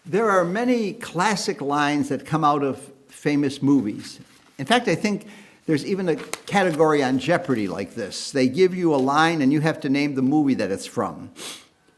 There are many classic lines that come out of famous movies. In fact, I think there's even a category on Jeopardy like this. They give you a line and you have to name the movie that it's from.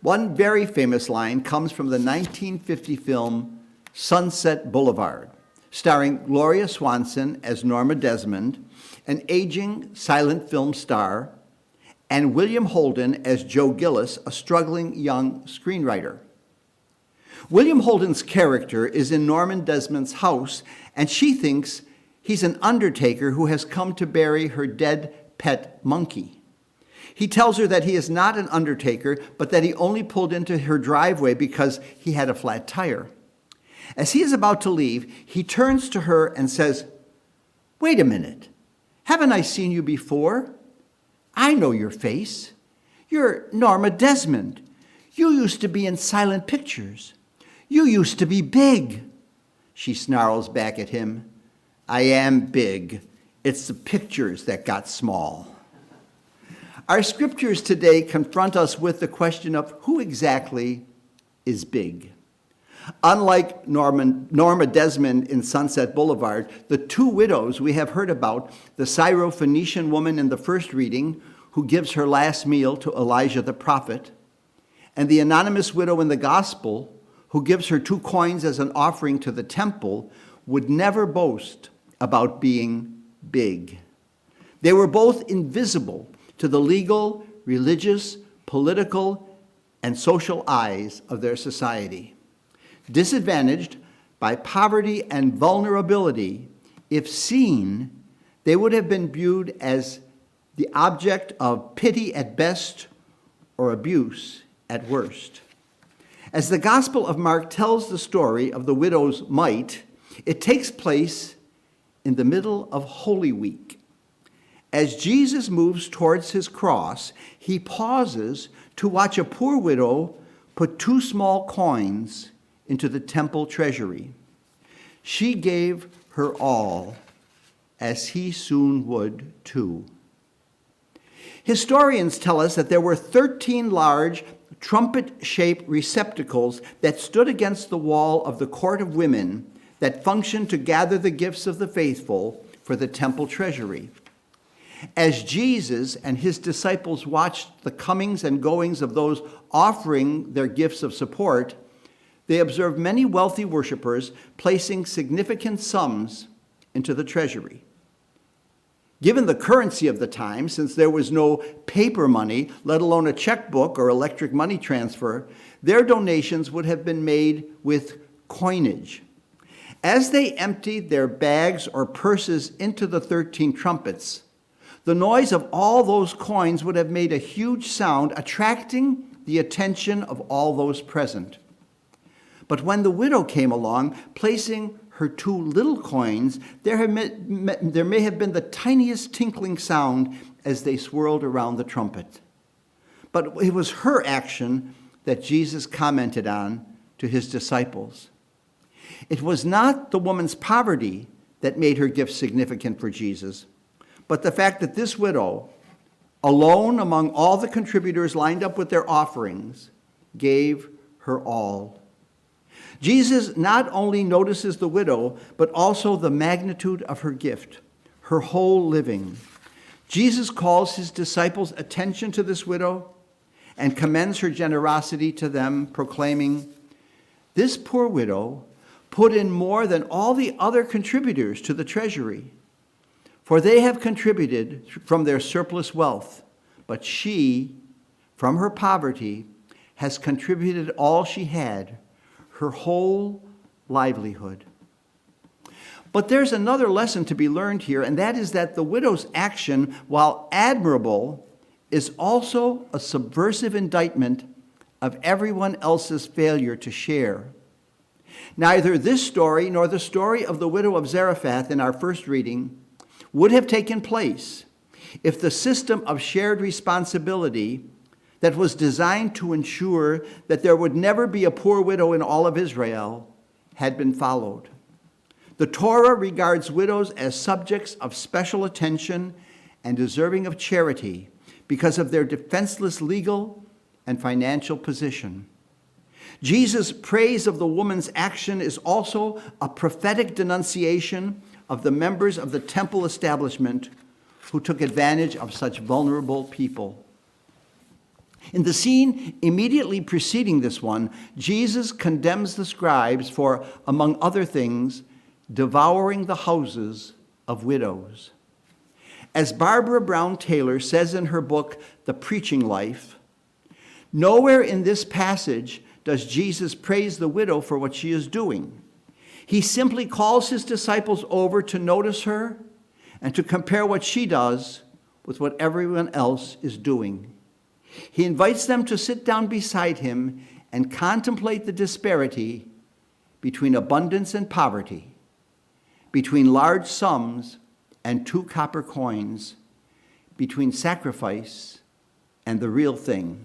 One very famous line comes from the 1950 film Sunset Boulevard, starring Gloria Swanson as Norma Desmond, an aging silent film star, and William Holden as Joe Gillis, a struggling young screenwriter. William Holden's character is in Norma Desmond's house, and she thinks he's an undertaker who has come to bury her dead pet monkey. He tells her that he is not an undertaker, but that he only pulled into her driveway because he had a flat tire. As he is about to leave, he turns to her and says, "Wait a minute. Haven't I seen you before? I know your face. You're Norma Desmond. You used to be in silent pictures. You used to be big." She snarls back at him, "I am big. It's the pictures that got small." Our scriptures today confront us with the question of who exactly is big. Unlike Norma Desmond in Sunset Boulevard, the two widows we have heard about, the Syrophoenician woman in the first reading, who gives her last meal to Elijah the prophet, and the anonymous widow in the gospel, who gives her 2 coins as an offering to the temple, would never boast about being big. They were both invisible to the legal, religious, political, and social eyes of their society. Disadvantaged by poverty and vulnerability, if seen, they would have been viewed as the object of pity at best or abuse at worst. As the Gospel of Mark tells the story of the widow's mite, it takes place in the middle of Holy Week. As Jesus moves towards his cross, he pauses to watch a poor widow put 2 small coins into the temple treasury. She gave her all, as he soon would too. Historians tell us that there were 13 large trumpet-shaped receptacles that stood against the wall of the court of women that functioned to gather the gifts of the faithful for the temple treasury. As Jesus and his disciples watched the comings and goings of those offering their gifts of support, they observed many wealthy worshipers placing significant sums into the treasury. Given the currency of the time, since there was no paper money, let alone a checkbook or electric money transfer, their donations would have been made with coinage. As they emptied their bags or purses into the 13 trumpets, the noise of all those coins would have made a huge sound, attracting the attention of all those present. But when the widow came along, placing her 2 little coins, there may have been the tiniest tinkling sound as they swirled around the trumpet. But it was her action that Jesus commented on to his disciples. It was not the woman's poverty that made her gift significant for Jesus, but the fact that this widow, alone among all the contributors lined up with their offerings, gave her all. Jesus not only notices the widow, but also the magnitude of her gift, her whole living. Jesus calls his disciples' attention to this widow and commends her generosity to them, proclaiming, "This poor widow put in more than all the other contributors to the treasury, for they have contributed from their surplus wealth, but she, from her poverty, has contributed all she had, her whole livelihood." But there's another lesson to be learned here, and that is that the widow's action, while admirable, is also a subversive indictment of everyone else's failure to share. Neither this story nor the story of the widow of Zarephath in our first reading would have taken place if the system of shared responsibility that was designed to ensure that there would never be a poor widow in all of Israel had been followed. The Torah regards widows as subjects of special attention and deserving of charity because of their defenseless legal and financial position. Jesus' praise of the woman's action is also a prophetic denunciation of the members of the temple establishment who took advantage of such vulnerable people. In the scene immediately preceding this one, Jesus condemns the scribes for, among other things, devouring the houses of widows. As Barbara Brown Taylor says in her book, The Preaching Life, nowhere in this passage does Jesus praise the widow for what she is doing. He simply calls his disciples over to notice her and to compare what she does with what everyone else is doing. He invites them to sit down beside him and contemplate the disparity between abundance and poverty, between large sums and 2 copper coins, between sacrifice and the real thing.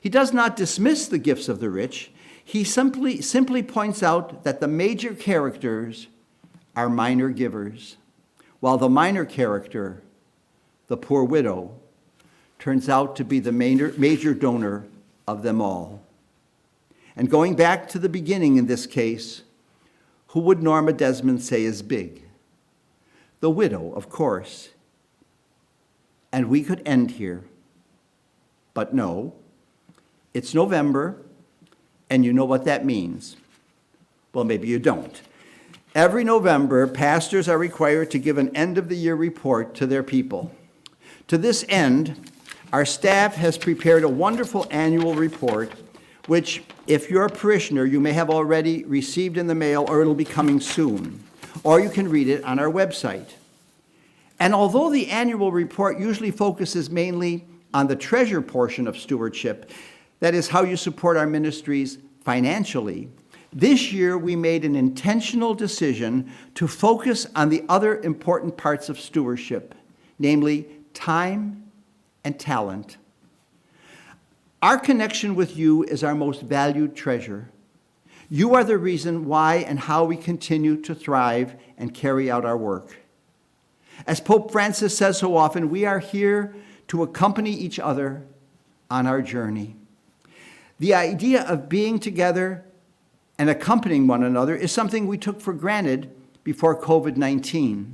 He does not dismiss the gifts of the rich. He simply points out that the major characters are minor givers, while the minor character, the poor widow, turns out to be the major donor of them all. And going back to the beginning in this case, who would Norma Desmond say is big? The widow, of course. And we could end here. But no, it's November, and you know what that means. Well, maybe you don't. Every November, pastors are required to give an end-of-the-year report to their people. To this end, our staff has prepared a wonderful annual report, which, if you're a parishioner, you may have already received in the mail, or it'll be coming soon. Or you can read it on our website. And although the annual report usually focuses mainly on the treasure portion of stewardship, that is how you support our ministries financially, this year we made an intentional decision to focus on the other important parts of stewardship, namely time and talent. Our connection with you is our most valued treasure. You are the reason why and how we continue to thrive and carry out our work. As Pope Francis says so often, we are here to accompany each other on our journey. The idea of being together and accompanying one another is something we took for granted before COVID-19.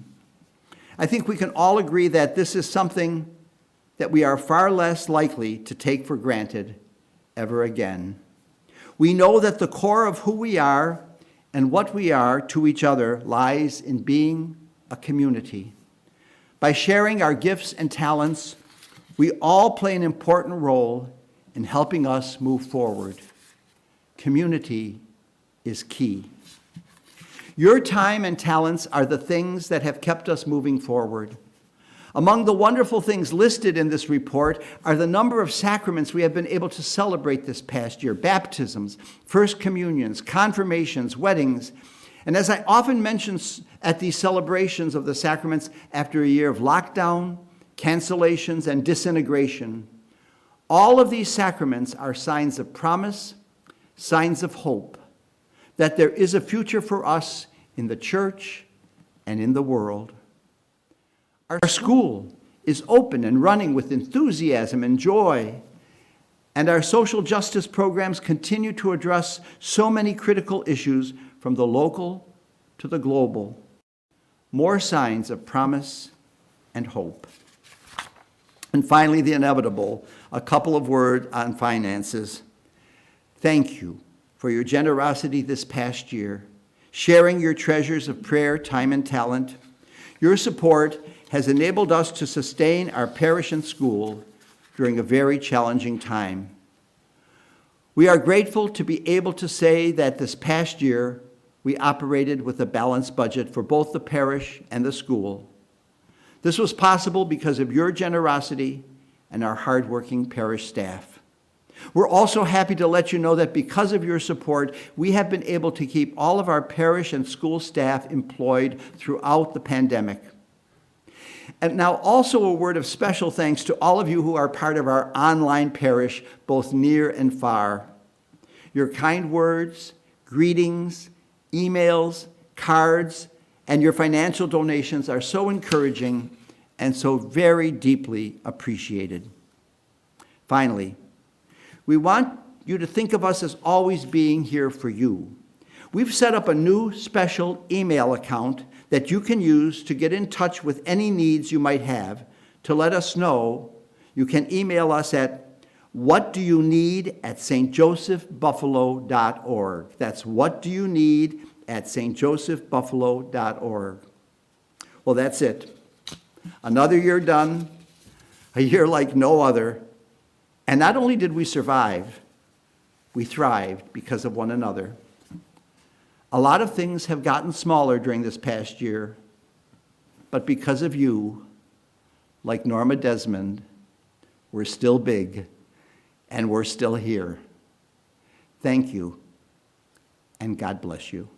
I think we can all agree that this is something that we are far less likely to take for granted ever again. We know that the core of who we are and what we are to each other lies in being a community. By sharing our gifts and talents, we all play an important role in helping us move forward. Community is key. Your time and talents are the things that have kept us moving forward. Among the wonderful things listed in this report are the number of sacraments we have been able to celebrate this past year: baptisms, first communions, confirmations, weddings. And as I often mention at these celebrations of the sacraments after a year of lockdown, cancellations, and disintegration, all of these sacraments are signs of promise, signs of hope, that there is a future for us in the church and in the world. Our school is open and running with enthusiasm and joy, and our social justice programs continue to address so many critical issues from the local to the global. More signs of promise and hope. And finally, the inevitable, a couple of words on finances. Thank you for your generosity this past year, sharing your treasures of prayer, time, and talent. Your support has enabled us to sustain our parish and school during a very challenging time. We are grateful to be able to say that this past year we operated with a balanced budget for both the parish and the school. This was possible because of your generosity and our hardworking parish staff. We're also happy to let you know that because of your support, we have been able to keep all of our parish and school staff employed throughout the pandemic. And now also a word of special thanks to all of you who are part of our online parish, both near and far. Your kind words, greetings, emails, cards, and your financial donations are so encouraging and so very deeply appreciated. Finally, we want you to think of us as always being here for you. We've set up a new special email account that you can use to get in touch with any needs you might have. To let us know, you can email us at whatdoyounneed@stjosephbuffalo.org. That's whatdoyounneed@stjosephbuffalo.org. Well, that's it. Another year done, a year like no other. And not only did we survive, we thrived because of one another. A lot of things have gotten smaller during this past year, but because of you, like Norma Desmond, we're still big and we're still here. Thank you, and God bless you.